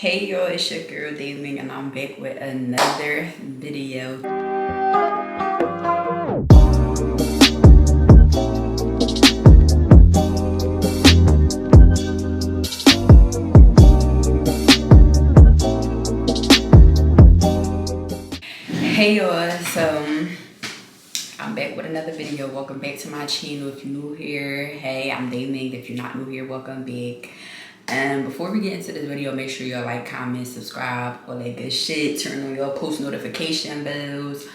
Hey y'all, it's your girl Dai Ming and I'm back with another video. Hey y'all, so I'm back with another video. Welcome back to my channel. If you're new here, hey, I'm Dai Ming. If you're not new here, welcome back. And before we get into this video, make sure y'all like, comment, subscribe, all that good shit. Turn on your post notification bells,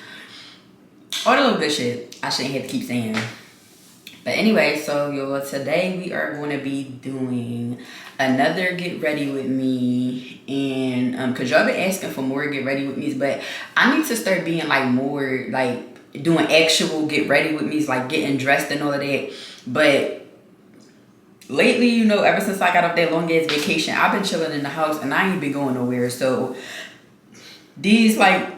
all the little good shit I shouldn't have to keep saying. But anyway, so y'all, today we are going to be doing another get ready with me, and because y'all been asking for more get ready with me, but I need to start being like more like doing actual get ready with me, like getting dressed and all of that. But lately, you know, ever since I got off that long ass vacation, I've been chilling in the house and I ain't been going nowhere. So these like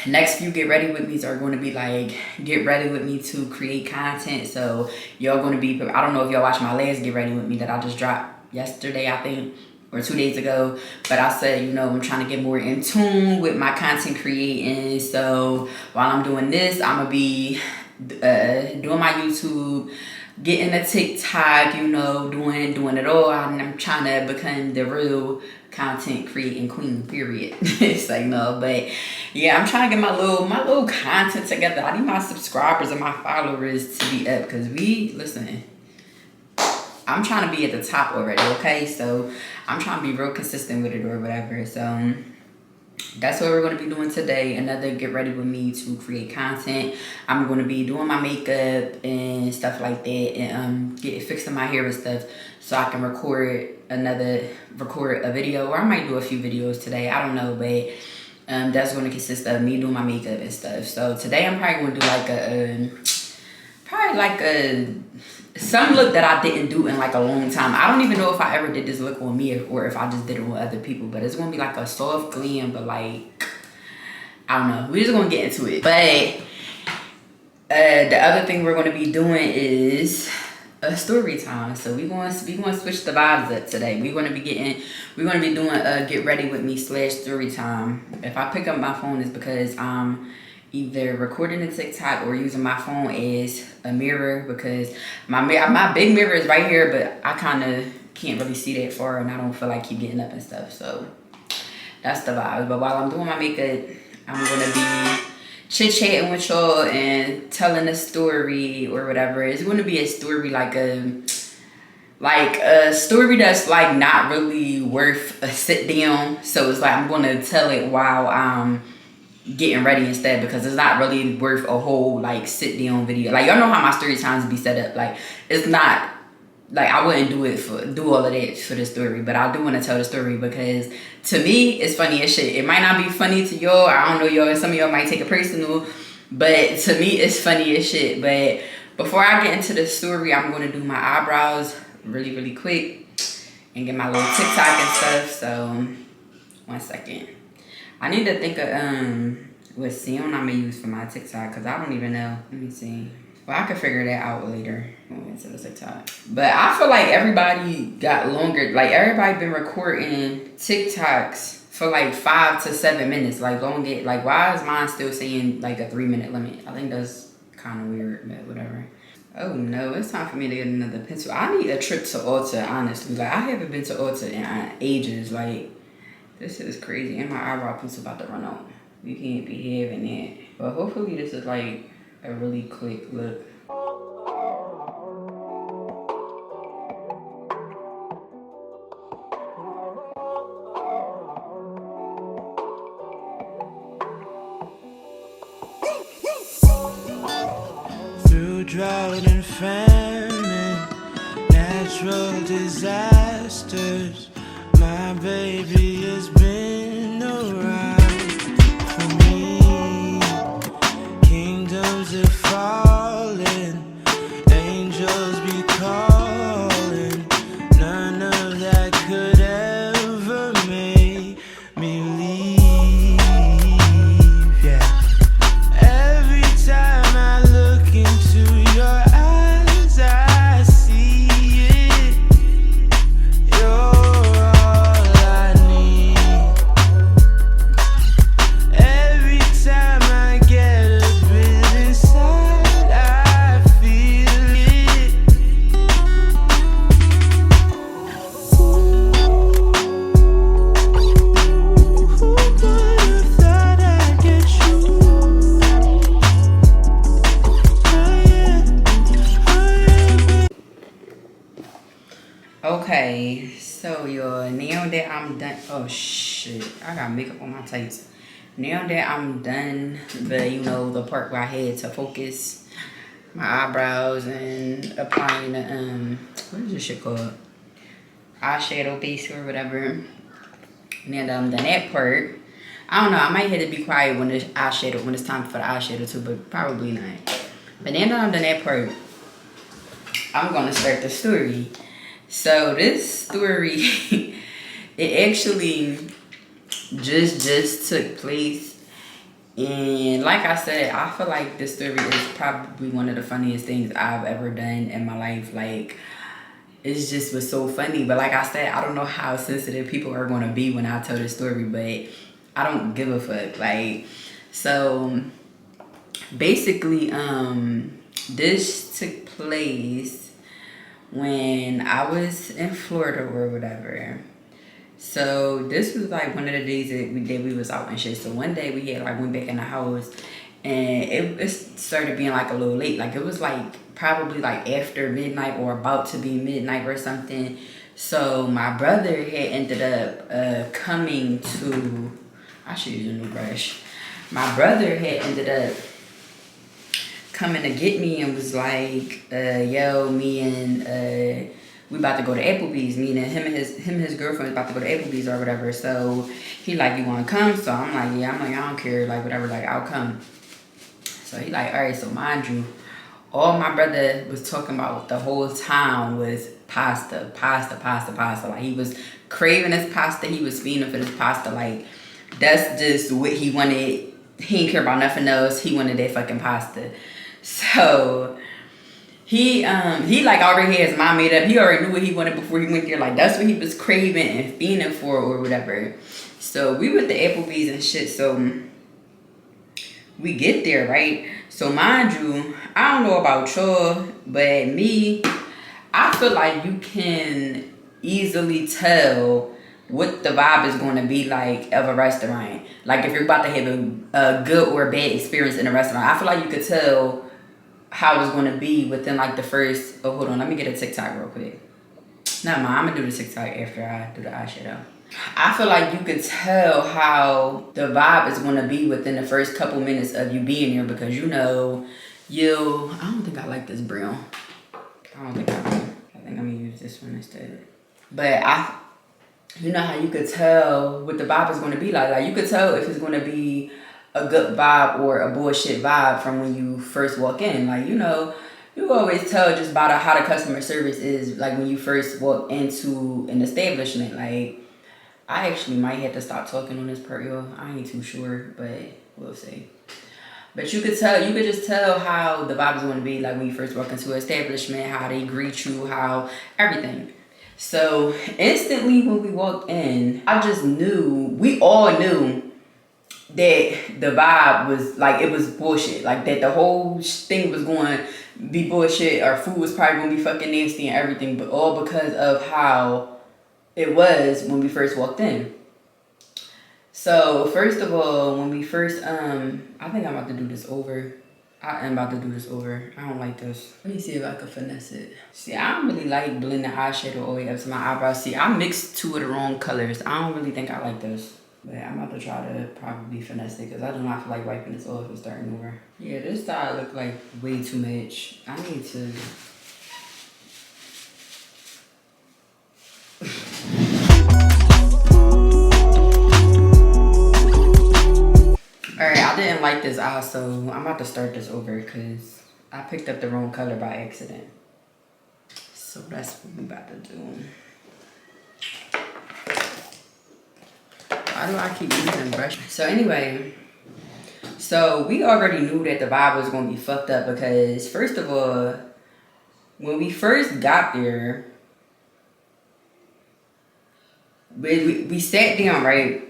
next few get ready with me's are going to be like get ready with me to create content. So y'all going to be, I don't know if y'all watched my last get ready with me that I just dropped yesterday, I think, or 2 days ago. But I said, you know, I'm trying to get more in tune with my content creating. So while I'm doing this, I'm gonna be doing my YouTube, getting a TikTok, you know, doing it all. I'm trying to become the real content creating queen, period. It's like, no, but yeah, I'm trying to get my little content together. I need my subscribers and my followers to be up, because listen, I'm trying to be at the top already, okay? So I'm trying to be real consistent with it or whatever. So that's what we're going to be doing today. Another get ready with me to create content. I'm going to be doing my makeup and stuff like that, and fixing my hair and stuff, so I can record a video, or I might do a few videos today. I don't know, but that's going to consist of me doing my makeup and stuff. So today I'm probably going to do like some look that I didn't do in like a long time. I don't even know if I ever did this look on me or if I just did it on other people, but it's gonna be like a soft glam, but like, I don't know, we're just gonna get into it. But the other thing we're gonna be doing is a story time. So we're gonna switch the vibes up today. We're gonna be doing a get ready with me / story time. If I pick up my phone, it's because I'm either recording a TikTok or using my phone as a mirror, because my big mirror is right here, but I kind of can't really see that far, and I don't feel like keep getting up and stuff. So that's the vibe. But while I'm doing my makeup, I'm gonna be chit-chatting with y'all and telling a story or whatever. It's gonna be a story like a story that's like not really worth a sit down. So it's like I'm gonna tell it while I'm getting ready instead, because it's not really worth a whole like sit down video. Like, y'all know how my story times be set up. Like, it's not like I wouldn't do all of that for the story, but I do want to tell the story because to me it's funny as shit. It might not be funny to y'all, I don't know, y'all, some of y'all might take it personal, but to me it's funny as shit. But before I get into the story, I'm going to do my eyebrows really quick and get my little TikTok and stuff. So 1 second. I need to think of what sound I'm gonna use for my TikTok, because I don't even know. Let me see. Well, I can figure that out later when we get to the TikTok. But I feel like everybody got longer. Like, everybody been recording TikToks for like 5 to 7 minutes. Like, like, why is mine still saying like a 3-minute limit? I think that's kind of weird, but whatever. Oh no, it's time for me to get another pencil. I need a trip to Ulta, honestly. Like, I haven't been to Ulta in ages. Like, this is crazy, and my eyebrow pencil about to run out. You can't be having that. But hopefully this is like a really quick look. Through drought and famine, natural disasters, my baby has been around for me. Kingdoms are falling, angels be calling. None of that could ever make me leave. Yeah. Every time I look into your eyes, I see it. You're all I need. I'm done, oh shit, I got makeup on my tights. Now that I'm done, the part where I had to focus my eyebrows and applying the what is this shit called? Eyeshadow base or whatever. Now that I'm done that part, I don't know, I might have to be quiet when it's time for the eyeshadow too, but probably not. But now that I'm done that part, I'm gonna start the story. So this story, it actually just took place. And like I said, I feel like this story is probably one of the funniest things I've ever done in my life. Like, it's just was so funny. But like I said, I don't know how sensitive people are going to be when I tell this story, but I don't give a fuck. Like, so basically, this took place when I was in Florida or whatever. So this was like one of the days that we was out and shit. So one day we had like went back in the house, and it started being like a little late. Like it was like probably like after midnight or about to be midnight or something. So my brother had ended up coming to, I should use a new brush. My brother had ended up coming to get me and was like, yo, me and we about to go to Applebee's, meaning him and his girlfriend about to go to Applebee's or whatever. So he like, you want to come? So I'm like, yeah. I'm like, I don't care, like whatever, like I'll come. So he like, all right. So mind you, all my brother was talking about the whole time was pasta. Like he was craving his pasta. He was fiending for this pasta. Like that's just what he wanted. He didn't care about nothing else. He wanted that fucking pasta. So he like already had his mind made up. He already knew what he wanted before he went there. Like that's what he was craving and fiending for or whatever. So we went to Applebee's and shit. So we get there, right? So mind you, I don't know about y'all, but me, I feel like you can easily tell what the vibe is going to be like of a restaurant. Like if you're about to have a good or bad experience in a restaurant, I feel like you could tell how it's going to be within like the first, oh hold on, let me get a TikTok real quick. Never mind, I'm going to do the TikTok after I do the eyeshadow. I feel like you could tell how the vibe is going to be within the first couple minutes of you being here, because I don't think I like this brown. I think I'm going to use this one instead. But you know how you could tell what the vibe is going to be like. Like you could tell if it's going to be a good vibe or a bullshit vibe from when you first walk in. Like, you always tell just about how the customer service is like when you first walk into an establishment. Like, I actually might have to stop talking on this part, y'all. I ain't too sure, but we'll see. But you could just tell how the vibe is going to be like when you first walk into an establishment, how they greet you, how everything. So instantly when we walked in, we all knew that the vibe was like, it was bullshit. Like that the whole thing was going to be bullshit. Our food was probably going to be fucking nasty and everything, but all because of how it was when we first walked in. So first of all, when we first, I think I'm about to do this over. I am about to do this over. I don't like this. Let me see if I can finesse it. See, I don't really like blending eyeshadow all the way up to my eyebrows. See, I mixed two of the wrong colors. I don't really think I like this. But I'm about to try to probably finesse it because I do not feel like wiping this off and starting over. Yeah, this side look like way too much. I need to... Alright, I didn't like this eye, so I'm about to start this over because I picked up the wrong color by accident. So that's what we about to do. Why do I keep using brush? So anyway, so we already knew that the vibe was going to be fucked up because first of all, when we first got there, we sat down, right?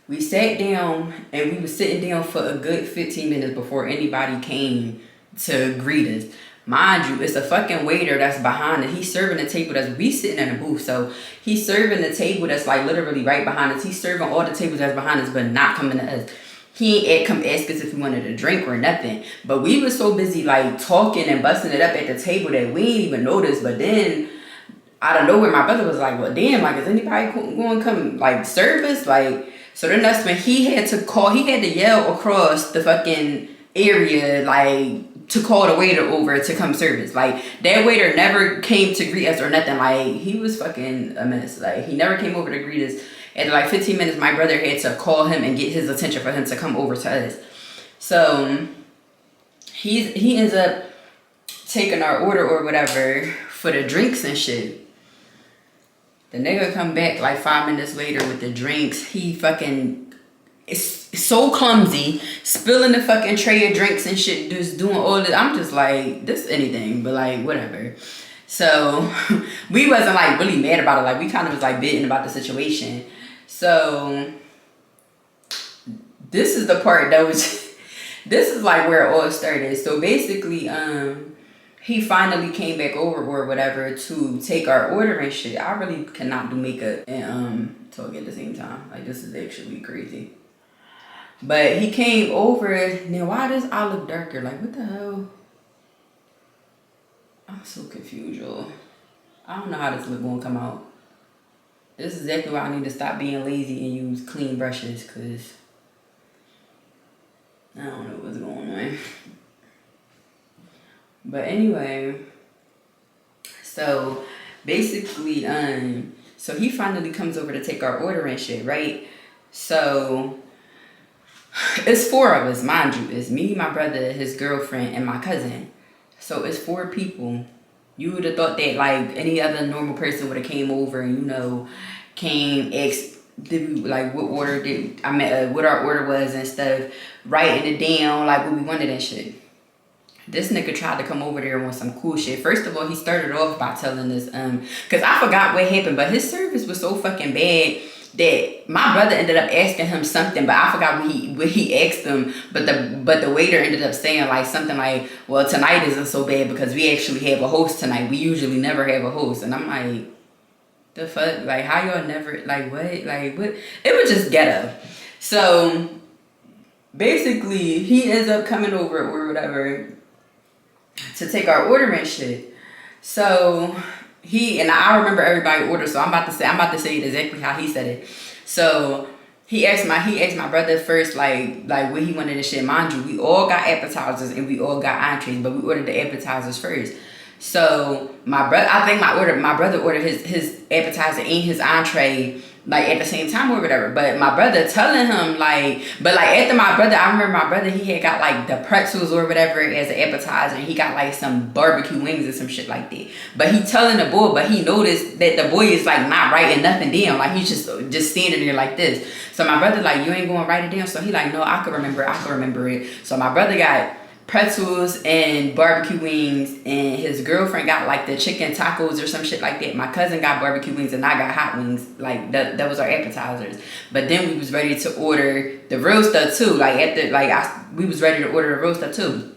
We sat down and we were sitting down for a good 15 minutes before anybody came to greet us. Mind you, it's a fucking waiter that's behind it. He's serving the table that's, we sitting in a booth. So he's serving the table that's like literally right behind us. He's serving all the tables that's behind us, but not coming to us. He ain't come ask us if we wanted a drink or nothing. But we were so busy like talking and busting it up at the table that we didn't even notice. But then out of nowhere, my brother was like, well, damn, like, is anybody going to come, like, serve us? Like, so then that's when he had to yell across the fucking area, like, to call the waiter over to come serve us. Like, that waiter never came to greet us or nothing. Like, he was fucking a mess. Like, he never came over to greet us. After, like, 15 minutes, my brother had to call him and get his attention for him to come over to us. So, he ends up taking our order or whatever for the drinks and shit. The nigga come back like 5 minutes later with the drinks. He fucking is so clumsy, spilling the fucking tray of drinks and shit, just doing all this. I'm just like, this anything, but like, whatever. So, we wasn't like really mad about it. Like, we kind of was like bitching about the situation. So, this is the part that was, this is like where it all started. So, basically, he finally came back over or whatever to take our order and shit. I really cannot do makeup and talk at the same time. Like, this is actually crazy. But he came over. Now, why does I look darker? Like, what the hell? I'm so confused, y'all. I don't know how this look gonna come out. This is exactly why I need to stop being lazy and use clean brushes, because I don't know what's going on. But anyway, so basically, so he finally comes over to take our order and shit, right? So it's 4 of us, mind you. It's me, my brother, his girlfriend, and my cousin. So it's 4 people. You would have thought that like any other normal person would have came over and, you know, like what order did I met, what our order was and stuff, writing it down like what we wanted and shit. This nigga tried to come over there on some cool shit. First of all, he started off by telling us, cause I forgot what happened, but his service was so fucking bad that my brother ended up asking him something, but I forgot what he asked him. But the waiter ended up saying like something like, well, tonight isn't so bad because we actually have a host tonight. We usually never have a host. And I'm like, the fuck? Like, how y'all never, like, what? Like, what? It was just ghetto. So basically, he ends up coming over or whatever to take our order and shit. So and I remember everybody order, so I'm about to say it exactly how he said it. So he asked my brother first like what he wanted and shit. Mind you, we all got appetizers and we all got entrees, but we ordered the appetizers first. So my brother ordered his appetizer and his entree like at the same time or whatever. But my brother telling him I remember my brother, he had got like the pretzels or whatever as an appetizer, and he got like some barbecue wings or some shit like that. But he telling the boy, but he noticed that the boy is like not writing nothing down, like he's just standing there like this. So my brother like, you ain't gonna write it down? So he like, no, I can remember it. So my brother got pretzels and barbecue wings, and his girlfriend got like the chicken tacos or some shit like that. My cousin got barbecue wings and I got hot wings. Like that was our appetizers. But then we was ready to order the real stuff too. We was ready to order the real stuff too.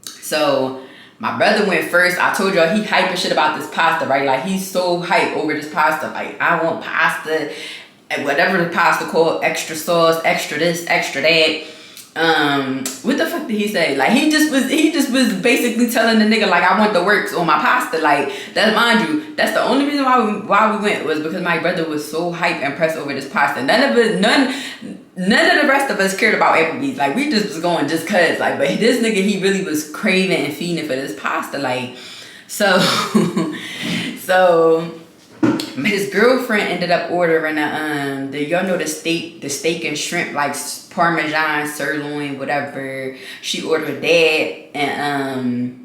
So my brother went first. I told y'all he hyping shit about this pasta, right? Like he's so hyped over this pasta. Like, I want pasta, and whatever the pasta called, extra sauce, extra this, extra that. What the fuck did he say? Like he just was basically telling the nigga like, I want the works on my pasta. Like, that, mind you, that's the only reason why we went, was because my brother was so hyped and pressed over this pasta. None of the rest of us cared about Applebee's. Like, we just was going just cause, like, but this nigga, he really was craving and feeding for this pasta. Like, so his girlfriend ended up ordering the steak and shrimp, like Parmesan, sirloin, whatever. She ordered that, and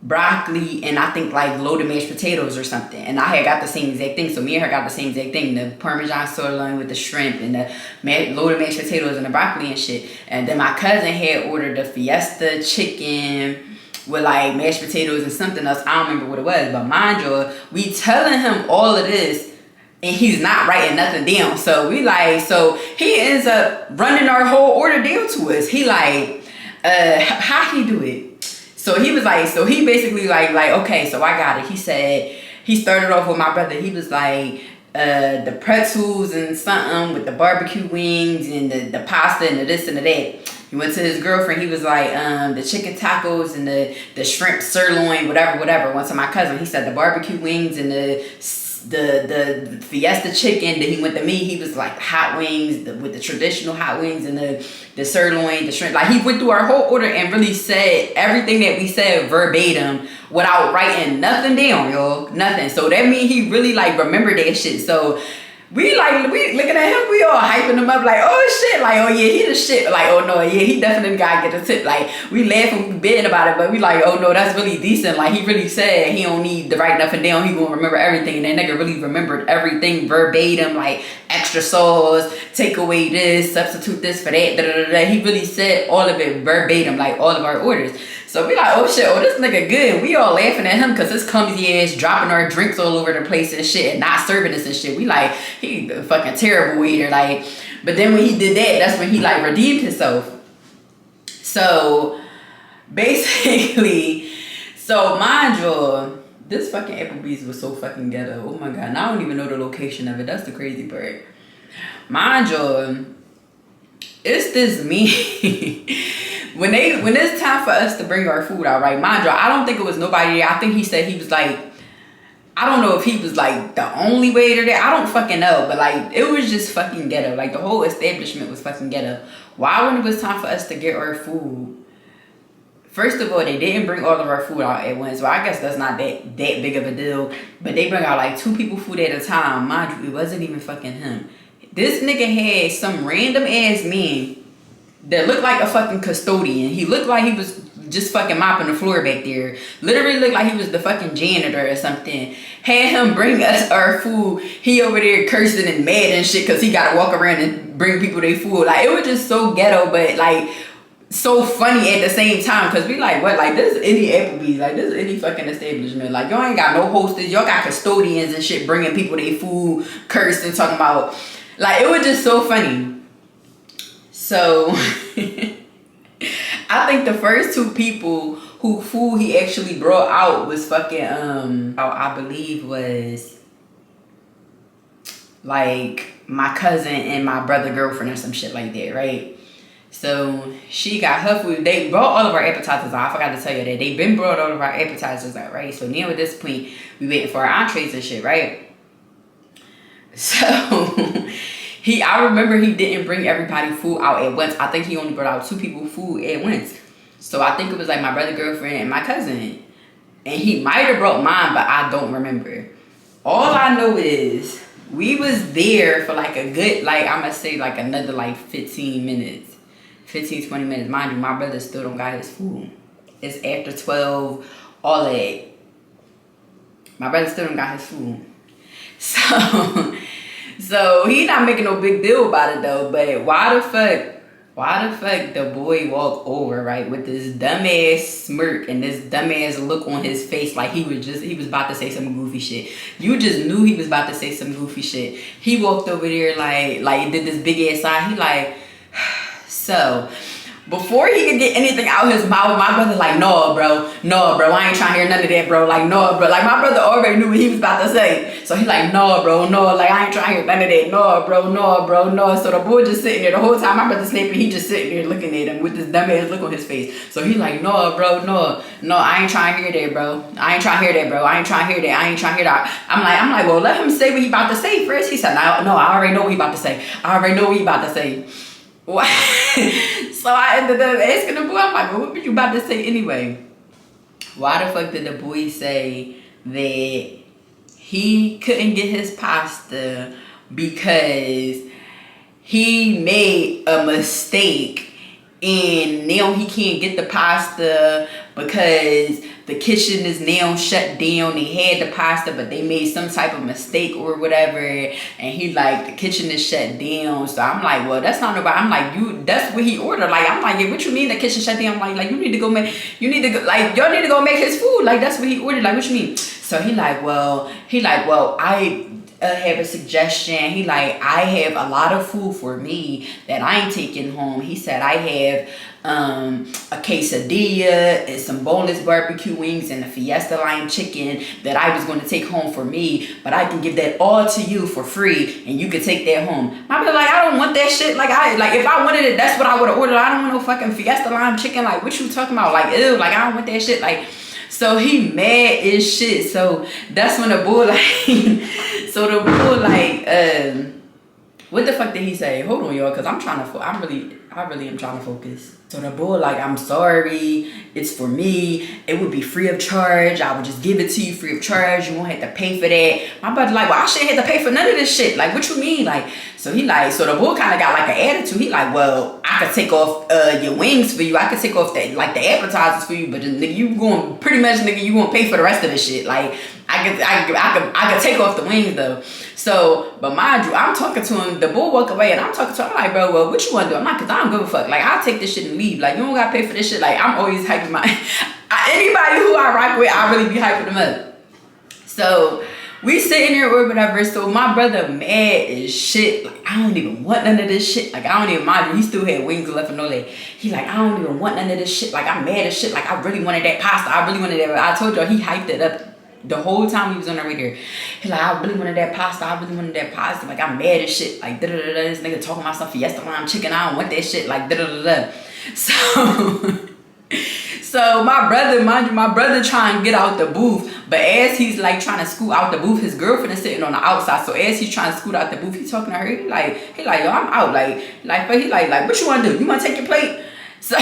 broccoli, and I think like loaded mashed potatoes or something. And I had got the same exact thing. So me and her got the same exact thing: the Parmesan sirloin with the shrimp and the loaded mashed potatoes and the broccoli and shit. And then my cousin had ordered the Fiesta chicken with like mashed potatoes and something else. I don't remember what it was, but mind you, we telling him all of this and he's not writing nothing down. So he ends up running our whole order down to us. He like, how he do it? So he was like, so he basically like, okay, so I got it. He said, he started off with my brother. He was like, the pretzels and something with the barbecue wings and the pasta and the this and the that. He went to his girlfriend. He was like, the chicken tacos and the shrimp sirloin, whatever. Went to my cousin. He said the barbecue wings and the fiesta chicken. Then he went to me. He was like hot wings with the traditional hot wings and the sirloin, the shrimp. Like he went through our whole order and really said everything that we said verbatim without writing nothing down, yo. Nothing. So that means he really like remembered that shit. So we looking at him, we all hyping him up like, oh shit, like, oh yeah, he the shit. Like, oh no, yeah, he definitely gotta get a tip. Like, we laughing, we bidding about it, but we like, oh no, that's really decent. Like, he really said he don't need to write nothing down. He gonna remember everything. And that nigga really remembered everything verbatim, like extra sauce, take away this, substitute this for that, da, da, da, da. He really said all of it verbatim, like all of our orders. So we like, oh shit, oh this nigga good. We all laughing at him because his clumsy ass dropping our drinks all over the place and shit and not serving us and shit. We like, he a fucking terrible waiter. Like, but then when he did that, that's when he like redeemed himself. So basically, so mind you, this fucking Applebee's was so fucking ghetto. Oh my god, and I don't even know the location of it. That's the crazy part. Mind you, it's this me. When it's time for us to bring our food out, right? Mind you, I don't think it was nobody there. I think he said he was like, I don't know if he was like the only waiter there. I don't fucking know. But like, it was just fucking ghetto. Like the whole establishment was fucking ghetto. Why when it was time for us to get our food, first of all, they didn't bring all of our food out at once. Well, I guess that's not that big of a deal. But they bring out like 2 people food at a time. Mind you, it wasn't even fucking him. This nigga had some random ass man that looked like a fucking custodian. He looked like he was just fucking mopping the floor back there. Literally looked like he was the fucking janitor or something. Had him bring us our food. He over there cursing and mad and shit because he got to walk around and bring people their food. Like, it was just so ghetto, but like so funny at the same time because we like, what? Like, this is any Applebee's. Like, this is any fucking establishment. Like, y'all ain't got no hostess. Y'all got custodians and shit bringing people their food, cursing, talking about. Like, it was just so funny. So, I think the first 2 people who food he actually brought out was fucking, I believe was like my cousin and my brother girlfriend or some shit like that, right? So, she got her food. They brought all of our appetizers out. I forgot to tell you that. They been brought all of our appetizers out, right? So, now at this point, we waiting for our entrees and shit, right? So... I remember he didn't bring everybody food out at once. I think he only brought out 2 people food at once. So I think it was like my brother, girlfriend, and my cousin. And he might have brought mine, but I don't remember. All I know is we was there for like a good, like I'm going to say like another like 15 minutes. 15, 20 minutes. Mind you, my brother still don't got his food. It's after 12, all that. My brother still don't got his food. So he not making no big deal about it though. But why the fuck the boy walked over, right, with this dumbass smirk and this dumbass look on his face like he was about to say some goofy shit. You just knew he was about to say some goofy shit. He walked over there like did this big ass sign. He like, so before he could get anything out his mouth, my brother like, no, bro, I ain't trying to hear none of that, bro. Like, no, bro. Like, my brother already knew what he was about to say. So he like, no, bro, no. Like, I ain't trying to hear none of that. No, bro, no. So the boy just sitting there the whole time. My brother sleeping. He just sitting there looking at him with this dumb ass look on his face. So he like, no, bro, no. I ain't trying to hear that, bro. I ain't trying to hear that. I'm like, well, let him say what he about to say first. He said, no, I already know what he about to say. What? So I ended up asking the boy, I'm like, well, what were you about to say anyway? Why the fuck did the boy say that he couldn't get his pasta because he made a mistake and now he can't get the pasta because the kitchen is now shut down? They had the pasta, but they made some type of mistake or whatever. And he like, the kitchen is shut down. So I'm like, well, that's not nobody. I'm like, that's what he ordered. Like, I'm like, yeah, what you mean the kitchen shut down? I'm like, y'all need to go make his food. Like, that's what he ordered. Like, what you mean? So he like, well, have a suggestion. He like, I have a lot of food for me that I ain't taking home. He said I have a quesadilla and some boneless barbecue wings and a Fiesta lime chicken that I was going to take home for me, but I can give that all to you for free and you can take that home. I be like, I don't want that shit. Like if I wanted it, that's what I would have ordered. I don't want no fucking Fiesta lime chicken. Like, what you talking about? Like, ew, like I don't want that shit. Like, so he mad as shit. So that's when the boy like so the boy like what the fuck did he say? Hold on, y'all, because I really am trying to focus. So the boy like, I'm sorry, it's for me, it would be free of charge, I would just give it to you free of charge, you won't have to pay for that. My brother like, well, I shouldn't have to pay for none of this shit, like, what you mean? Like, so he like, so the boy kind of got like an attitude. He like, well, I could take off your wings for you, I could take off that, like, the appetizers for you, but nigga, you going, pretty much, nigga, you gonna pay for the rest of this shit. Like, I could take off the wings though. So, but mind you, I'm talking to him, the boy walk away and I'm talking to him, I'm like, bro, well, what you want to do? I'm like, cause I don't give a fuck. Like, I'll take this shit and leave. Like, you don't gotta pay for this shit. Like, I'm always hyping anybody who I rock with, I really be hyping them up. So, we sitting there or whatever. So, my brother mad as shit. Like, I don't even want none of this shit. Like, I don't even mind you. He still had wings left and all that. He like, I don't even want none of this shit. Like, I'm mad as shit. Like, I really wanted that pasta. I really wanted that. I told y'all, he hyped it up the whole time he was on the radio. He like, I really wanted that pasta. I really wanted that pasta. Like, I'm mad as shit. Like, da da da da. This nigga talking about some Fiesta lime chicken. I don't want that shit. Like, da da da da. So my brother, mind you, my brother trying to get out the booth, but as he's like trying to scoot out the booth, his girlfriend is sitting on the outside. So as he's trying to scoot out the booth, he's talking to her. He like, yo, I'm out. But he like, what you want to do? You want to take your plate? So,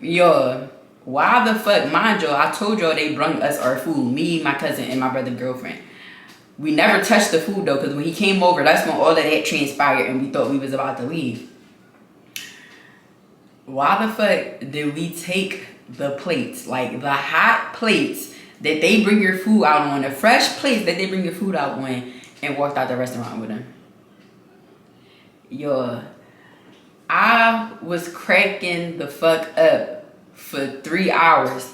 yo. Why the fuck, mind y'all, I told y'all they brung us our food, me, my cousin, and my brother's girlfriend. We never touched the food though, because when he came over, that's when all of that transpired and we thought we was about to leave. Why the fuck did we take the plates, like the hot plates that they bring your food out on, the fresh plates that they bring your food out on, and walked out the restaurant with them? Yo, I was cracking the fuck up for 3 hours.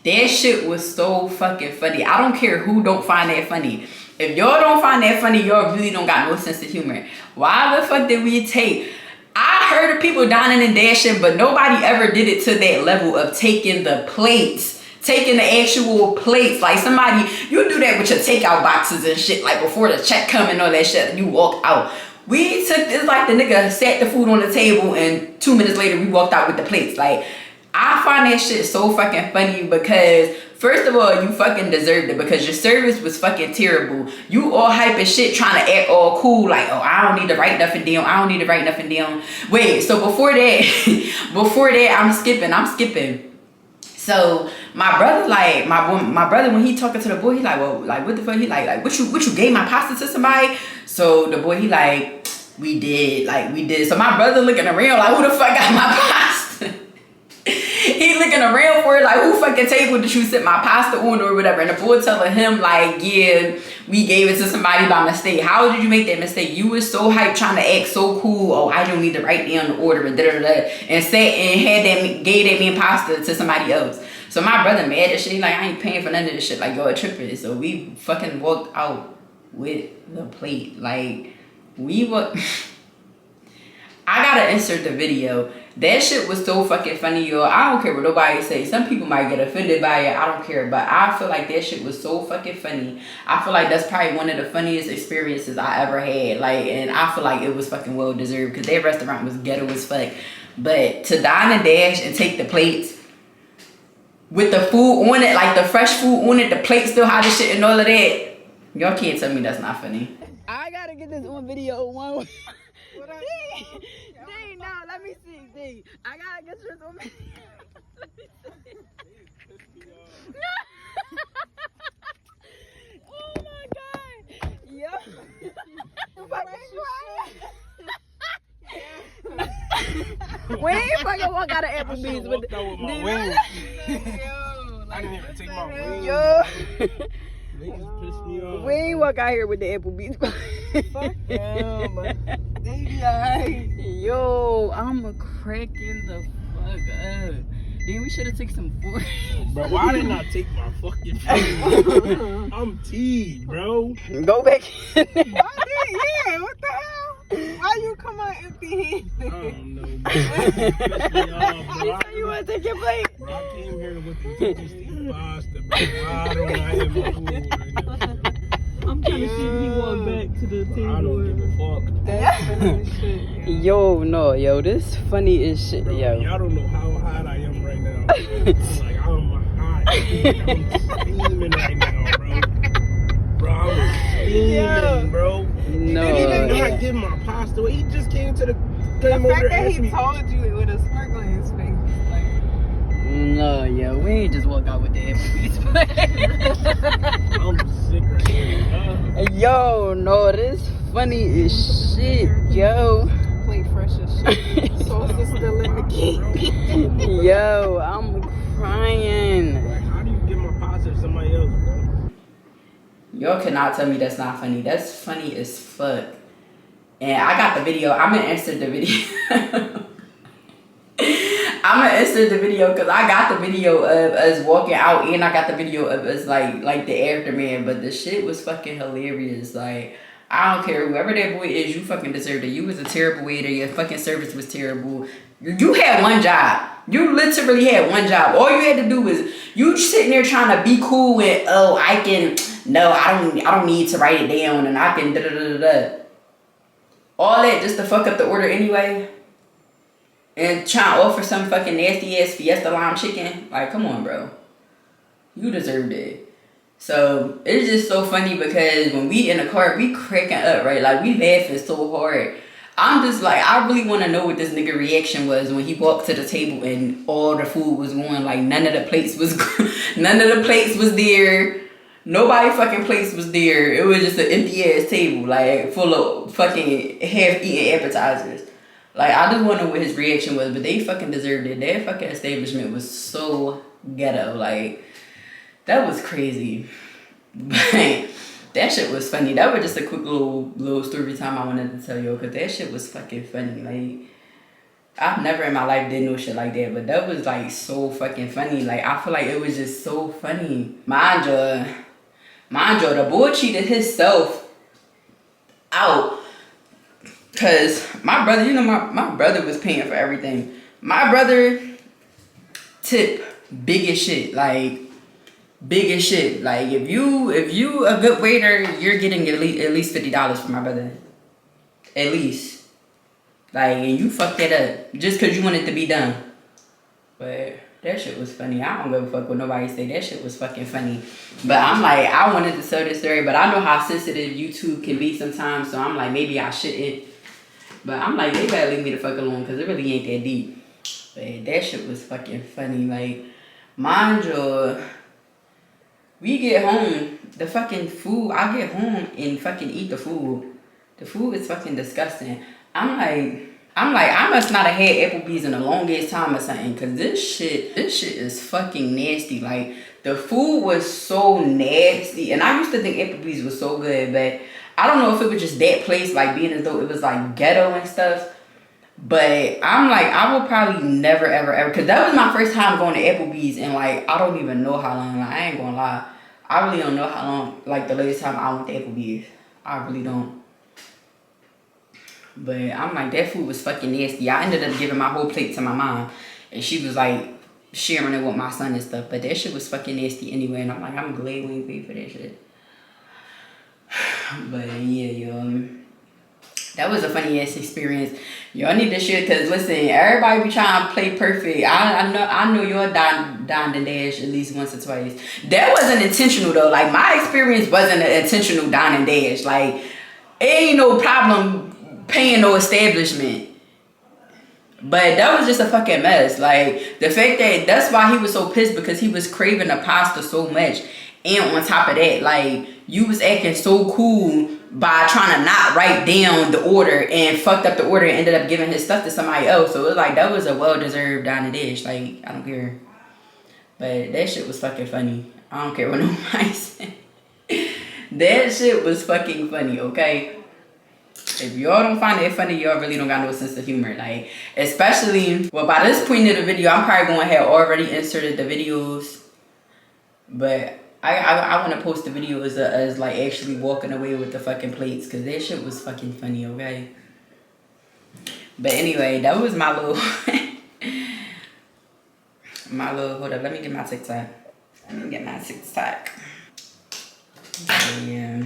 That shit was so fucking funny. I don't care who don't find that funny. If y'all don't find that funny, y'all really don't got no sense of humor. Why the fuck did we take... I heard of people dining and dashing, but nobody ever did it to that level of taking the plates. Taking the actual plates. Like, somebody... You do that with your takeout boxes and shit. Like, before the check come and all that shit, and you walk out. We took... It's like the nigga sat the food on the table, and 2 minutes later, we walked out with the plates. Like... I find that shit so fucking funny because, first of all, you fucking deserved it because your service was fucking terrible. You all hype as shit trying to act all cool like, oh, I don't need to write nothing down. I don't need to write nothing down. Wait, so before that, I'm skipping. So my brother, like, my brother, when he talking to the boy, he like, well, like, what the fuck? He like, what you gave my pasta to somebody? So the boy, he like, we did. So my brother looking around like, who the fuck got my pasta? He looking around for it like, who fucking table did you sit my pasta on or whatever? And the boy telling him like, yeah, we gave it to somebody by mistake. How did you make that mistake? You was so hyped trying to act so cool. Oh, I don't need to write down the order and and sat and gave that man pasta to somebody else. So my brother mad at shit. He like, I ain't paying for none of this shit. Like, y'all tripping. So we fucking walked out with the plate. Like, we were... I gotta insert the video. That shit was so fucking funny, y'all. I don't care what nobody say. Some people might get offended by it. I don't care. But I feel like that shit was so fucking funny. I feel like that's probably one of the funniest experiences I ever had. Like, and I feel like it was fucking well deserved because that restaurant was ghetto as fuck. But to dine and dash and take the plates with the food on it, like the fresh food on it, the plate still hot as shit and all of that, y'all can't tell me that's not funny. I gotta get this on video one way. D, no, let me see, D. I gotta get this on video. Let me see. Oh my god. Yo. We ain't fucking walk out of Applebee's with my wings. I didn't even take my wings. Yo. Niggas pissed me off. We ain't walk out here with the Applebee's. Fuck them, man. They be alright. Yo, I'm cracking the fuck up. Then we should have took some food. Bro, why didn't I take my fucking food? I'm teed, bro. Go back in there. Yeah, what the hell? Why you come out empty I handed? don't know, bro. Piss me off, bro. You want to take your plate? Bro, I came here with intentions to eat pasta, bro. Why don't I have my food right now? I'm trying to see if he walked back to the table. I don't give a fuck. That's funny as shit. Yo, no, yo, this funny as shit, Bro, yo. y'all don't know how hot I am right now. Like, I'm hot. I'm steaming right now, bro. Bro, I'm steaming, bro. No. He didn't even give my pasta away. He just came to the The came over fact there that and he asked me. told you it with a smirk on his face, like, No, yo, we ain't just walk out with the Applebee's plate. I'm sick right now. Yo, no, this funny as shit, yo. plate fresh as shit. Sauce is still in the can. Yo, I'm crying. Like, how do you give my pasta to somebody else, bro? Y'all cannot tell me that's not funny. That's funny as fuck. And I got the video. I'm gonna insert the video. I'm gonna insert the video because I got the video of us walking out and I got the video of us like the aftermath. But the shit was fucking hilarious. Like, I don't care whoever that boy is, you fucking deserved it. You was a terrible waiter. Your fucking service was terrible. You had one job. You literally had one job. All you had to do was you sitting there trying to be cool with, oh, I can, no, I don't need to write it down and I can da da da da. All that just to fuck up the order anyway. And trying to offer some fucking nasty ass Fiesta lime chicken. Like, come on, bro. You deserved it. So it's just so funny because when we in the car, we cracking up, right? Like, we laughing so hard. I'm just like, I really want to know what this nigga reaction was when he walked to the table and all the food was going. Like, none of the plates was there. Nobody fucking plates was there. It was just an empty ass table, like, full of fucking half-eaten appetizers. Like, I just want to know what his reaction was, but they fucking deserved it. Their fucking establishment was so ghetto. Like, that was crazy. But that shit was funny. That was just a quick little story time I wanted to tell you, because that shit was fucking funny. Like, I've never in my life did no shit like that, but that was, like, so fucking funny. Like, I feel like it was just so funny. Mind you, the boy cheated himself out. Cause my brother, you know, my brother was paying for everything. My brother tip big as shit. Like, big as shit. Like, if you a good waiter, you're getting at least $50 from my brother. At least. Like, and you fucked that up just cause you wanted to be done. But that shit was funny. I don't give a fuck what nobody say. That shit was fucking funny. But I'm like, I wanted to tell this story, but I know how sensitive YouTube can be sometimes, so I'm like, maybe I shouldn't. But I'm like, they better leave me the fuck alone because it really ain't that deep. But that shit was fucking funny. Like, mind you, we get home, the fucking food, I get home and fucking eat the food. The food is fucking disgusting. I'm like, I must not have had Applebee's in the longest time or something, because this shit is fucking nasty. Like, the food was so nasty. And I used to think Applebee's was so good, but I don't know if it was just that place, like, being as though it was, like, ghetto and stuff. But I'm like, I will probably never, ever, because that was my first time going to Applebee's, and, like, I don't even know how long. Like, I ain't gonna lie. I really don't know how long, like, the latest time I went to Applebee's. I really don't. But I'm like, that food was fucking nasty. I ended up giving my whole plate to my mom, and she was, like, sharing it with my son and stuff. But that shit was fucking nasty anyway, and I'm like, I'm glad we ain't paid for that shit. But yeah, yo, that was a funny ass experience. Y'all need to share, because listen, everybody be trying to play perfect. I know y'all dined and dash at least once or twice. That wasn't intentional though. Like, my experience wasn't an intentional dine and dash. Like, it ain't no problem paying no establishment. But that was just a fucking mess. Like, the fact that's why he was so pissed, because he was craving the pasta so much. And on top of that, like, you was acting so cool by trying to not write down the order and fucked up the order and ended up giving his stuff to somebody else. So it was like, that was a well-deserved dine and dish. Like, I don't care. But that shit was fucking funny. I don't care what nobody said. That shit was fucking funny, okay? If y'all don't find it funny, y'all really don't got no sense of humor. Like, especially, well, by this point of the video, I'm probably going to have already inserted the videos. But I want to post the videos of us, like, actually walking away with the fucking plates. Because that shit was fucking funny, okay? But anyway, that was my little... hold up, let me get my TikTok. Yeah.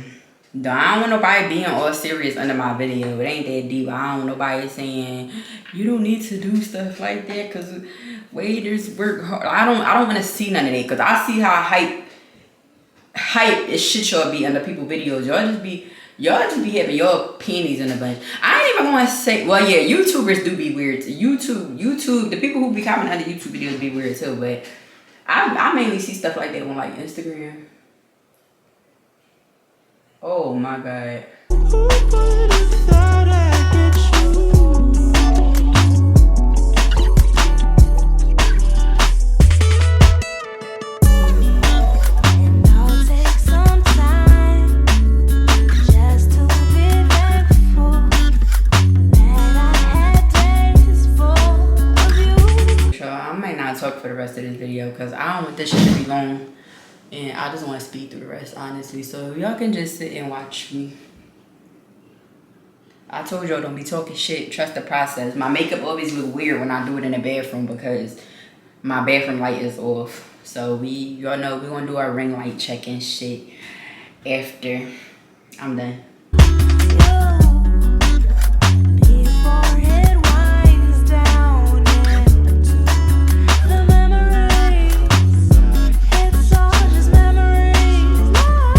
Though I don't want nobody being all serious under my video. It ain't that deep. I don't want nobody saying you don't need to do stuff like that because waiters work hard. I don't want to see none of that because I see how hype is shit y'all be under people videos. Y'all just be having y'all panties in a bunch. I ain't even gonna say, well, yeah, YouTubers do be weird. YouTube, the people who be commenting under YouTube videos be weird too. But I mainly see stuff like that on like Instagram. Oh my God. Who would have thought I'd get you? And I'll take some time just to be thankful that I had days full of you. So I might not talk for the rest of this video because I don't want this shit to be long. And I just want to speed through the rest, honestly. So y'all can just sit and watch me. I told y'all don't be talking shit. Trust the process. My makeup always look weird when I do it in the bathroom because my bathroom light is off. So y'all know we're going to do our ring light check and shit after I'm done. Before it winds down into the memories, it's all just memories now.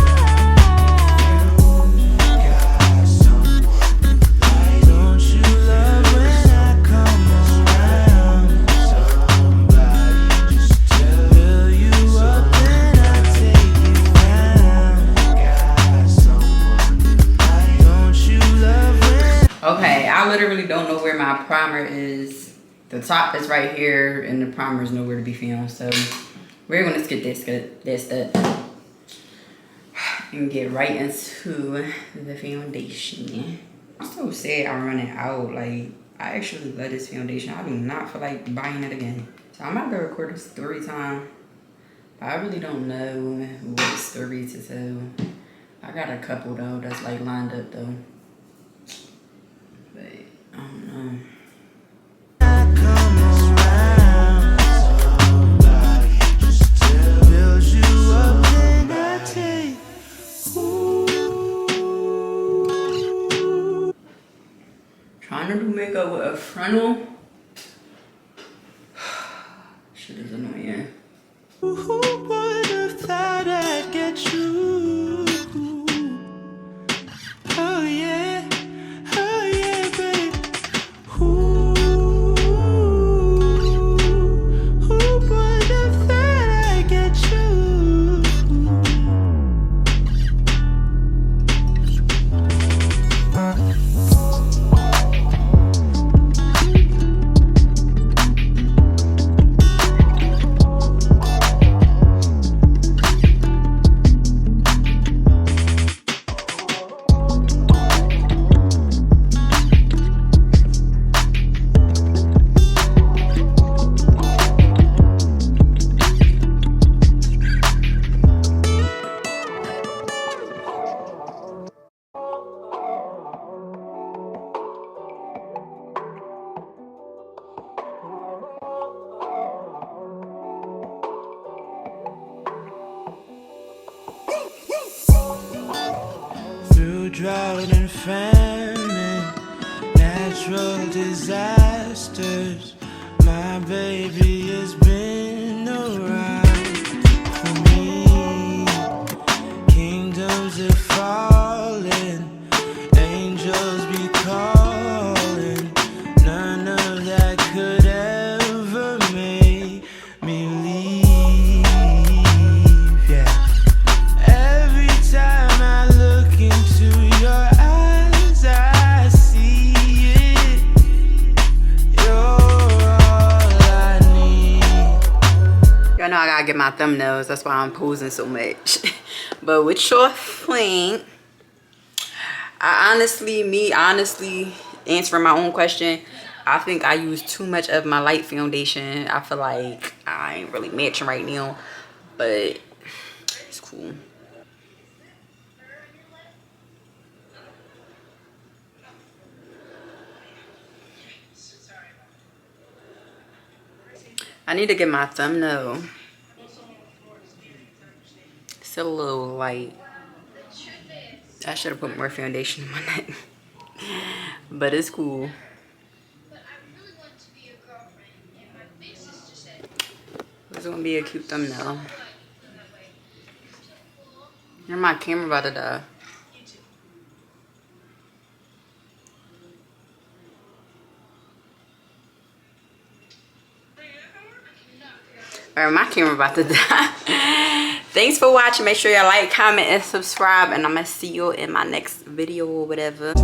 Don't you love when I come around? Somebody just fill you up and I take you down. Don't you love when Okay, I literally don't know where my primer is. The top is right here and the primer is nowhere to be found. So we're going to skip this step and get right into the foundation. I'm so sad I'm running out. Like, I actually love this foundation. I do not feel like buying it again. So I'm about to record a story time. But I really don't know what story to tell. I got a couple though that's like lined up though. But I don't know. I come around? Somebody just build you up and I take. Trying to do makeup with a frontal. Shit is annoying. Who would have thought I'd get you? Oh yeah, babe. Who would have thought I'd get you? Through drought and famine, natural disasters, my baby has been around for me. Kingdoms are falling, angels be calling. None of that could ever make me leave. Yeah. Every time I look into your eyes, I see it. You're all I need. Y'all know I gotta get my thumbnails. That's why I'm posing so much. But what y'all think honestly answering my own question, I think I use too much of my light foundation. I feel like I ain't really matching right now, but it's cool. I need to get my thumbnail. Still a little light. I should have put more foundation in my neck. But it's cool. It's gonna be a cute thumbnail. Here's my camera about to die. Alright, my camera about to die. Thanks for watching. Make sure y'all like, comment, and subscribe. And I'm gonna see you in my next video or whatever.